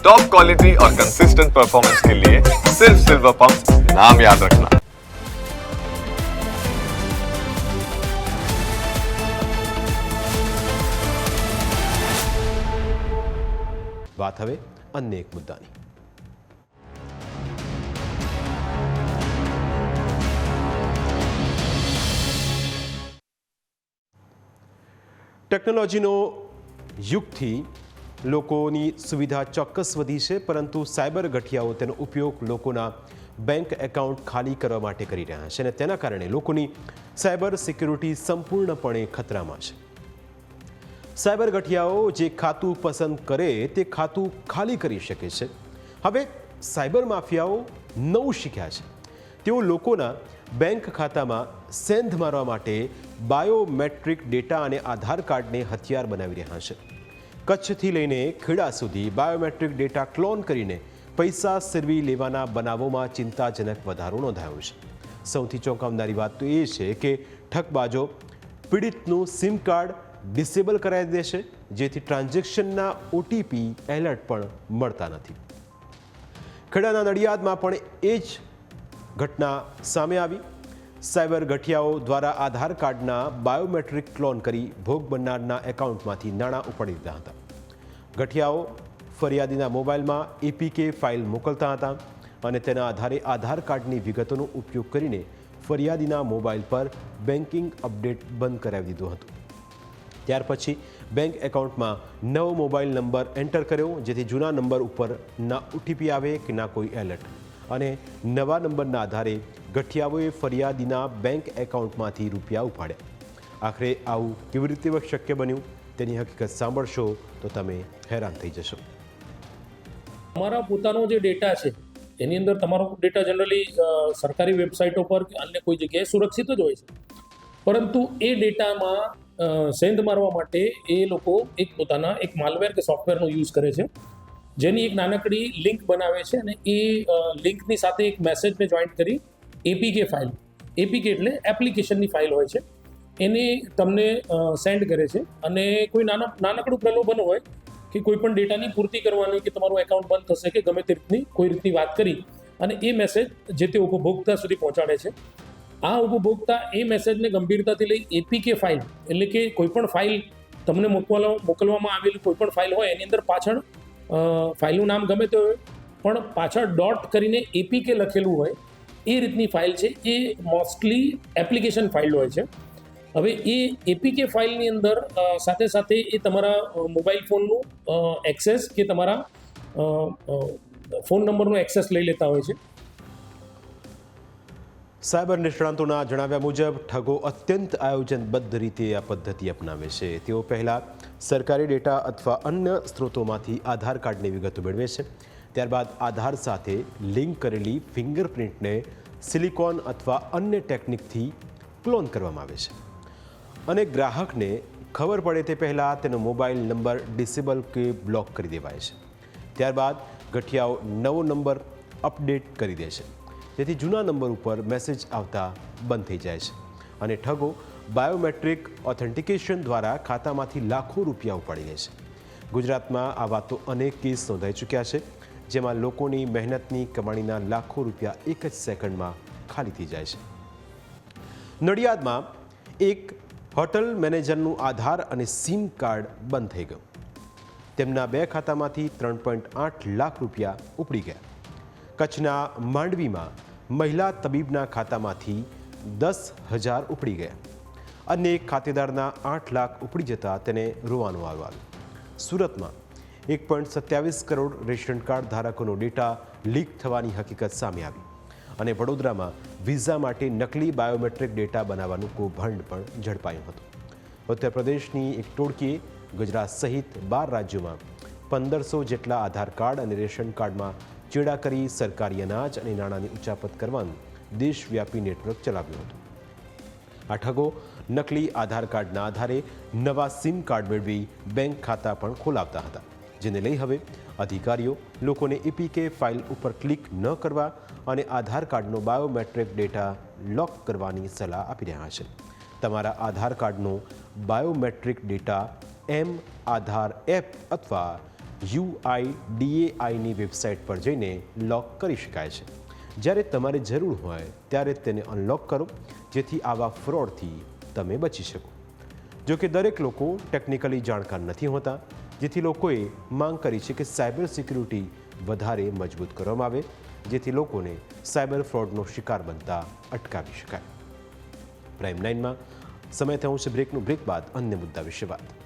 Top quality और consistent performance के लिए सिर्फ सिल्वर पंप नाम याद रखना। વાત હવે અન્ય એક મુદ્દાની. ટેકનોલોજીનો યુગથી લોકોની સુવિધા ચોક્કસ વધી છે, પરંતુ સાયબર ગઠિયાઓ તેનો ઉપયોગ લોકોના બેંક એકાઉન્ટ ખાલી કરવા માટે કરી રહ્યા છે અને તેના કારણે લોકોની સાયબર સિક્યુરિટી સંપૂર્ણપણે ખતરામાં છે. સાયબર ગઠિયાઓ જે ખાતું પસંદ કરે તે ખાતું ખાલી કરી શકે છે. હવે સાયબર માફિયાઓ નવું શીખ્યા છે. તેઓ લોકોના બેંક ખાતામાં સેંધ મારવા માટે બાયોમેટ્રિક ડેટા અને આધાર કાર્ડને હથિયાર બનાવી રહ્યા છે. કચ્છથી લઈને ખેડા સુધી બાયોમેટ્રિક ડેટા ક્લોન કરીને પૈસા સેરવી લેવાના બનાવોમાં ચિંતાજનક વધારો નોંધાયો છે. સૌથી ચોંકાવનારી વાત તો એ છે કે ઠગબાજો પીડિતનું સિમ કાર્ડ ડિસેબલ કરાવી દેશે, જેથી ટ્રાન્ઝેક્શનના OTP એલર્ટ પણ મળતા નથી. ખેડાના નડિયાદમાં પણ એ જ ઘટના સામે આવી. સાયબર ગઠિયાઓ દ્વારા આધાર કાર્ડના બાયોમેટ્રિક ક્લોન કરી ભોગ બનનારના એકાઉન્ટમાંથી નાણાં ઉપાડી લીધા હતા. ગઠિયાઓ ફરિયાદીના મોબાઈલમાં APK ફાઇલ મોકલતા હતા અને તેના આધારે આધાર કાર્ડની વિગતોનો ઉપયોગ કરીને ફરિયાદીના મોબાઈલ પર બેન્કિંગ અપડેટ બંધ કરાવી દીધું હતું. ત્યાર પછી બેંક એકાઉન્ટમાં નવો મોબાઈલ નંબર એન્ટર કર્યો, જેથી જૂના નંબર ઉપર ના OTP આવે કે ના કોઈ એલર્ટ, અને નવા નંબરના આધારે ગઠિયાઓએ ફરિયાદીના બેંક એકાઉન્ટમાંથી રૂપિયા ઉપાડ્યા. આખરે આવું કેવી રીતે શક્ય બન્યું તેની હકીકત સાંભળશો તો તમે હેરાન થઈ જશો. તમારા પોતાનો જે ડેટા છે એની અંદર તમારો ડેટા જનરલી સરકારી વેબસાઇટો પર કે અન્ય કોઈ જગ્યાએ સુરક્ષિત જ હોય છે, પરંતુ એ ડેટામાં સેંધ મારવા માટે એ લોકો પોતાના એક માલવેર કે સોફ્ટવેરનો યુઝ કરે છે, જેની એક નાનકડી લિંક બનાવે છે અને એ લિંકની સાથે એક મેસેજને જોઈન્ટ કરી APK ફાઇલ, APK એટલે એપ્લિકેશનની ફાઇલ હોય છે, એને તમને સેન્ડ કરે છે. અને કોઈ નાનકડું પ્રલોભન હોય કે કોઈ પણ ડેટાની પૂર્તિ કરવાની કે તમારું એકાઉન્ટ બંધ થશે કે ગમે તે રીતની કોઈ રીતની વાત કરી અને એ મેસેજ જે તે ઉપભોક્તા સુધી પહોંચાડે છે. આ ઉપભોક્તા એ મેસેજને ગંભીરતાથી લઈ APK ફાઇલ એટલે કે કોઈ પણ ફાઇલ તમને મોકલવામાં આવેલી કોઈ પણ ફાઇલ હોય એની અંદર પાછળ ફાઇલનું નામ ગમે તે હોય પણ પાછળ ડોટ કરીને APK લખેલું હોય એ રીતની ફાઇલ છે. એ મોસ્ટલી એપ્લિકેશન ફાઇલ હોય છે. હવે એ APK ફાઇલની અંદર સાથે સાથે એ તમારા મોબાઈલ ફોનનું એક્સેસ કે તમારા ફોન નંબરનો એક્સેસ લઈ લેતા હોય છે. સાયબર નિષ્ણાંતોના જણાવ્યા મુજબ ઠગો અત્યંત આયોજનબદ્ધ રીતે આ પદ્ધતિ અપનાવે છે. તેઓ પહેલાં સરકારી ડેટા અથવા અન્ય સ્ત્રોતોમાંથી આધાર કાર્ડની વિગતો મેળવે છે. ત્યારબાદ આધાર સાથે લિંક કરેલી ફિંગરપ્રિન્ટને સિલિકોન અથવા અન્ય ટેકનિકથી ક્લોન કરવામાં આવે છે અને ગ્રાહકને ખબર પડે તે પહેલાં તેનો મોબાઈલ નંબર ડિસેબલ કે બ્લોક કરી દેવાય છે. ત્યારબાદ ગઠિયાઓ નવો નંબર અપડેટ કરી દે છે, જેથી જૂના નંબર ઉપર મેસેજ આવતા બંધ થઈ જાય છે અને ઠગો બાયોમેટ્રિક ઓથેન્ટિકેશન દ્વારા ખાતામાંથી લાખો રૂપિયા ઉપાડી લે છે. ગુજરાતમાં આવા તો અનેક કેસ નોંધાઈ ચૂક્યા છે, જેમાં લોકોની મહેનતની કમાણીના લાખો રૂપિયા એક જ સેકન્ડમાં ખાલી થઈ જાય છે. નડિયાદમાં એક હોટલ મેનેજરનું આધાર અને સિમ કાર્ડ બંધ થઈ ગયું. તેમના 2 ખાતામાંથી 3.8 લાખ રૂપિયા ઉપડી ગયા. કચ્છના માંડવીમાં મહિલા તબીબના ખાતામાંથી 10,000 ઉપડી ગયા. અન્ય એક ખાતેદારના 8 લાખ ઉપડી જતા તેને રોવાનું આવ્યું. સુરતમાં 1.27 કરોડ રેશન કાર્ડ ધારકોનો ડેટા લીક થવાની હકીકત સામે આવી અને વડોદરામાં વિઝા માટે નકલી બાયોમેટ્રિક ડેટા બનાવવાનું કૌભાંડ પણ ઝડપાયું હતું. ઉત્તર પ્રદેશની એક ટોળકીએ ગુજરાત સહિત 12 રાજ્યોમાં 1500 જેટલા આધાર કાર્ડ અને રેશન કાર્ડમાં ચેડા કરી સરકારી અનાજ અને નાણાંની ઉચાપત કરવાનું દેશવ્યાપી નેટવર્ક ચલાવ્યું હતું. આ ઠગો નકલી આધાર કાર્ડના આધારે નવા સિમ કાર્ડ મેળવી બેંક ખાતા પણ ખોલાવતા હતા, જેને લઈ હવે અધિકારીઓ લોકોને APK ફાઇલ ઉપર ક્લિક ન કરવા અને આધાર કાર્ડનો બાયોમેટ્રિક ડેટા લોક કરવાની સલાહ આપી રહ્યા છે. તમારા આધાર કાર્ડનો બાયોમેટ્રિક ડેટા આધાર એપ અથવા UIDAIની વેબસાઇટ પર જઈને લોક કરી શકાય છે. જ્યારે તમારે જરૂર હોય ત્યારે તેને અનલોક કરો, જેથી આવા ફ્રોડથી તમે બચી શકો. જો કે દરેક લોકો ટેકનિકલી જાણકાર નથી હોતા, જેથી લોકોએ માંગ કરી છે કે સાયબર સિક્યુરિટી વધારે મજબૂત કરવામાં આવે, જેથી લોકોને સાયબર ફ્રોડનો શિકાર બનતા અટકાવી શકાય. પ્રાઇમ 9માં સમય થયો છે બ્રેકનું. બ્રેક બાદ અન્ય મુદ્દા વિશે વાત.